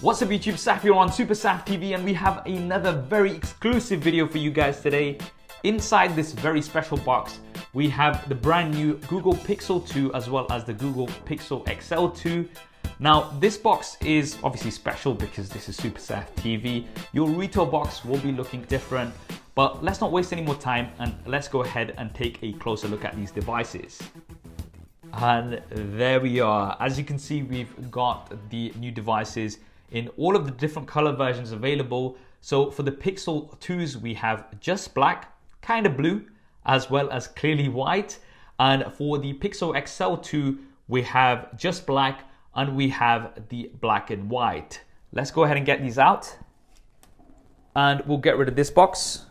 What's up YouTube, Saf here on Super Saf TV, and we have another very exclusive video for you guys today. Inside this very special box, we have the brand new Google Pixel 2 as well as the Google Pixel XL 2. Now this box is obviously special because this is Super Saf TV. Your retail box will be looking different, but let's not waste any more time and let's go ahead and take a closer look at these devices. And there we are. As you can see, we've got the new devices in all of the different color versions available. So for the Pixel 2s, we have just black, kind of blue, as well as clearly white. And for the Pixel XL 2, we have just black and we have the black and white. Let's go ahead and get these out. And we'll get rid of this box.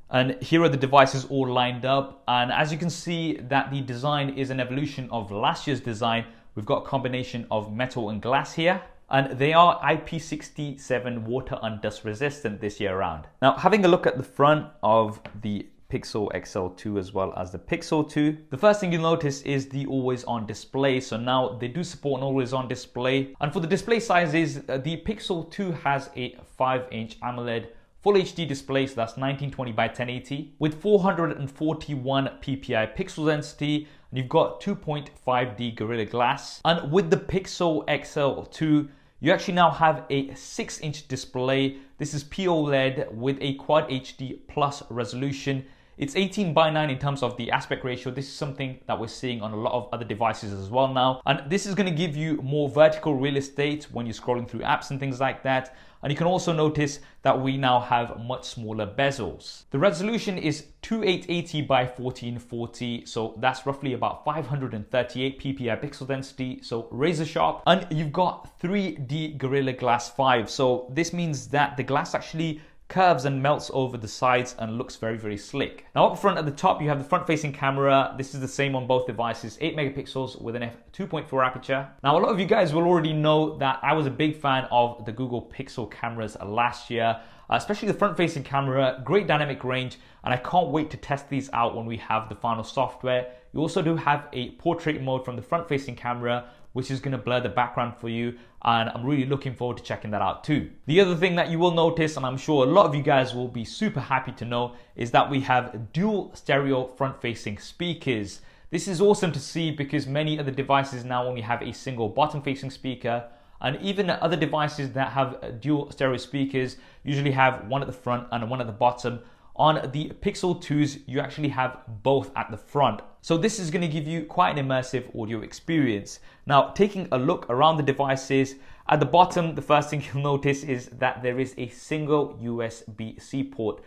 And here are the devices all lined up. And as you can see that the design is an evolution of last year's design. We've got a combination of metal and glass here. And they are IP67 water and dust resistant this year around. Now, having a look at the front of the Pixel XL 2 as well as the Pixel 2, the first thing you'll notice is the always on display. So now they do support an always on display. And for the display sizes, the Pixel 2 has a 5-inch AMOLED Full HD display, so that's 1920 by 1080 with 441 ppi pixel density. And you've got 2.5D Gorilla Glass. And with the Pixel XL 2, you actually now have a 6-inch display. This is POLED with a Quad HD Plus resolution. It's 18 by 9 in terms of the aspect ratio. This is something that we're seeing on a lot of other devices as well now. And this is going to give you more vertical real estate when you're scrolling through apps and things like that. And you can also notice that we now have much smaller bezels. The resolution is 2880 by 1440. So that's roughly about 538 ppi pixel density. So razor sharp. And you've got 3D Gorilla Glass 5. So this means that the glass actually curves and melts over the sides and looks very, very slick. Now up front at the top, you have the front-facing camera. This is the same on both devices, 8 megapixels with an f2.4 aperture. Now a lot of you guys will already know that I was a big fan of the Google Pixel cameras last year, especially the front-facing camera, great dynamic range, and I can't wait to test these out when we have the final software. You also do have a portrait mode from the front-facing camera, which is going to blur the background for you, and I'm really looking forward to checking that out too. The other thing that you will notice, and I'm sure a lot of you guys will be super happy to know, is that we have dual stereo front-facing speakers. This is awesome to see because many other devices now only have a single bottom-facing speaker, and even other devices that have dual stereo speakers usually have one at the front and one at the bottom. On the Pixel 2s, you actually have both at the front. So this is going to give you quite an immersive audio experience. Now, taking a look around the devices, at the bottom, the first thing you'll notice is that there is a single USB-C port.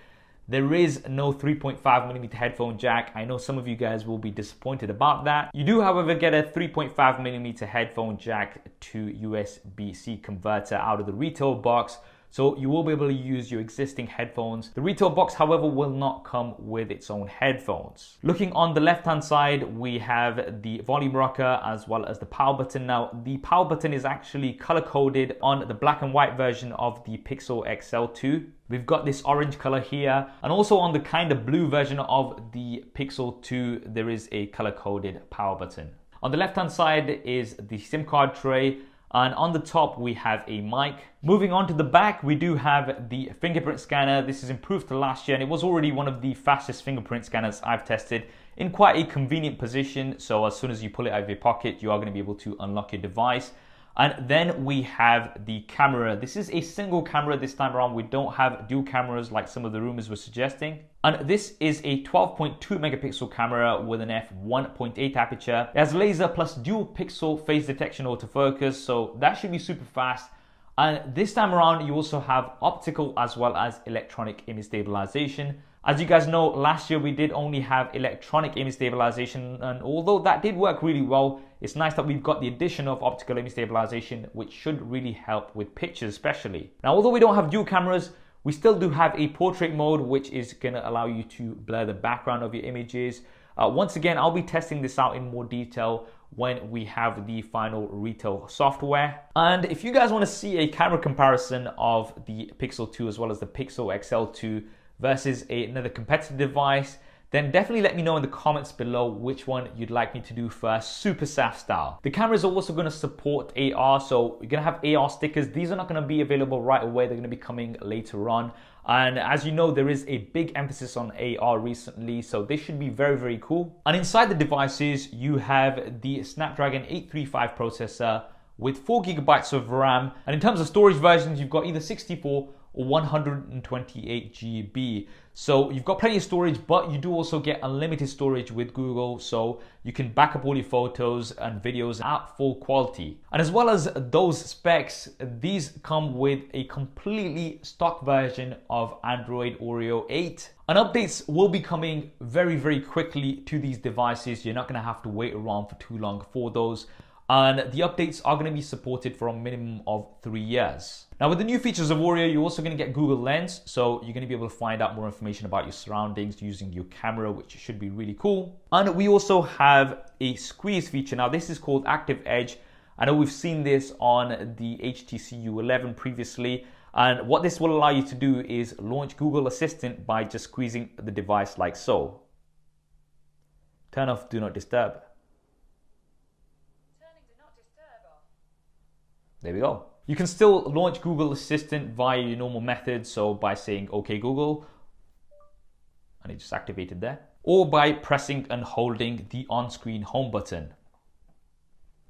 There is no 3.5mm headphone jack. I know some of you guys will be disappointed about that. You do, however, get a 3.5mm headphone jack to USB-C converter out of the retail box. So you will be able to use your existing headphones. The retail box, however, will not come with its own headphones. Looking on the left-hand side, we have the volume rocker as well as the power button. Now, the power button is actually color-coded on the black and white version of the Pixel XL 2. We've got this orange color here, and also on the kind of blue version of the Pixel 2, there is a color-coded power button. On the left-hand side is the SIM card tray. And on the top, we have a mic. Moving on to the back, we do have the fingerprint scanner. This is improved to last year, and it was already one of the fastest fingerprint scanners I've tested in quite a convenient position. So as soon as you pull it out of your pocket, you are going to be able to unlock your device. And then we have the camera. This is a single camera this time around. We don't have dual cameras like some of the rumors were suggesting. And this is a 12.2 megapixel camera with an f1.8 aperture. It has laser plus dual pixel phase detection autofocus, so that should be super fast. And this time around, you also have optical as well as electronic image stabilization. As you guys know, last year we did only have electronic image stabilization, and although that did work really well, it's nice that we've got the addition of optical image stabilization, which should really help with pictures especially. Now, although we don't have dual cameras, we still do have a portrait mode, which is going to allow you to blur the background of your images. Once again, I'll be testing this out in more detail when we have the final retail software. And if you guys want to see a camera comparison of the Pixel 2 as well as the Pixel XL 2 versus another competitive device, then definitely let me know in the comments below which one you'd like me to do first, Super SAF style. The camera is also going to support AR, so you're going to have AR stickers. These are not going to be available right away. They're going to be coming later on. And as you know, there is a big emphasis on AR recently, so this should be very, very cool. And inside the devices, you have the Snapdragon 835 processor with 4 GB of RAM. And in terms of storage versions, you've got either 64 or 128 GB. So you've got plenty of storage, but you do also get unlimited storage with Google, so you can back up all your photos and videos at full quality. And as well as those specs, these come with a completely stock version of Android Oreo 8. And updates will be coming very, very quickly to these devices. You're not going to have to wait around for too long for those. And the updates are going to be supported for a minimum of 3 years. Now, with the new features of Oreo, you're also going to get Google Lens, so you're going to be able to find out more information about your surroundings using your camera, which should be really cool. And we also have a squeeze feature. Now, this is called Active Edge. I know we've seen this on the HTC U11 previously, and what this will allow you to do is launch Google Assistant by just squeezing the device like so. Turn off Do Not Disturb. There we go. You can still launch Google Assistant via your normal method, so by saying OK Google, and it just activated there, or by pressing and holding the on-screen home button,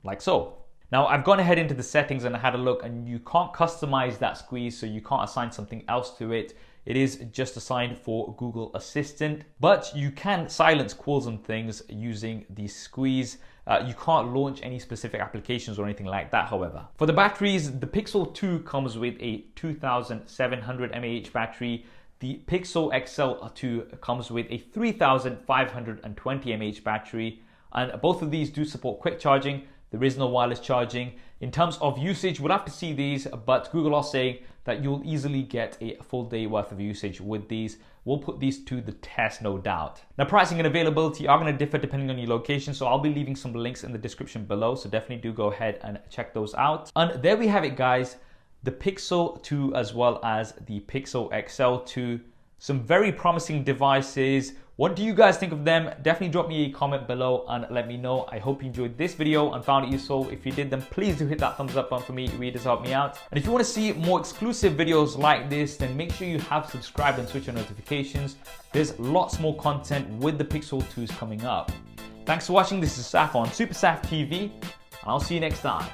like so. Now I've gone ahead into the settings and I had a look, and you can't customize that squeeze, so you can't assign something else to it. It is just assigned for Google Assistant, but you can silence calls and things using the squeeze. You can't launch any specific applications or anything like that, however. For the batteries, the Pixel 2 comes with a 2700 mAh battery. The Pixel XL 2 comes with a 3520 mAh battery, and both of these do support quick charging. There is no wireless charging. In terms of usage, we'll have to see these, but Google are saying that you'll easily get a full day worth of usage with these. We'll put these to the test, no doubt. Now, pricing and availability are going to differ depending on your location, so I'll be leaving some links in the description below, so definitely do go ahead and check those out. And there we have it, guys. The Pixel 2 as well as the Pixel XL 2. Some very promising devices. What do you guys think of them? Definitely drop me a comment below and let me know. I hope you enjoyed this video and found it useful. If you did, then please do hit that thumbs up button for me. It really does help me out. And if you want to see more exclusive videos like this, then make sure you have subscribed and switch on notifications. There's lots more content with the Pixel 2s coming up. Thanks for watching. This is Saf on Super Saf TV, and I'll see you next time.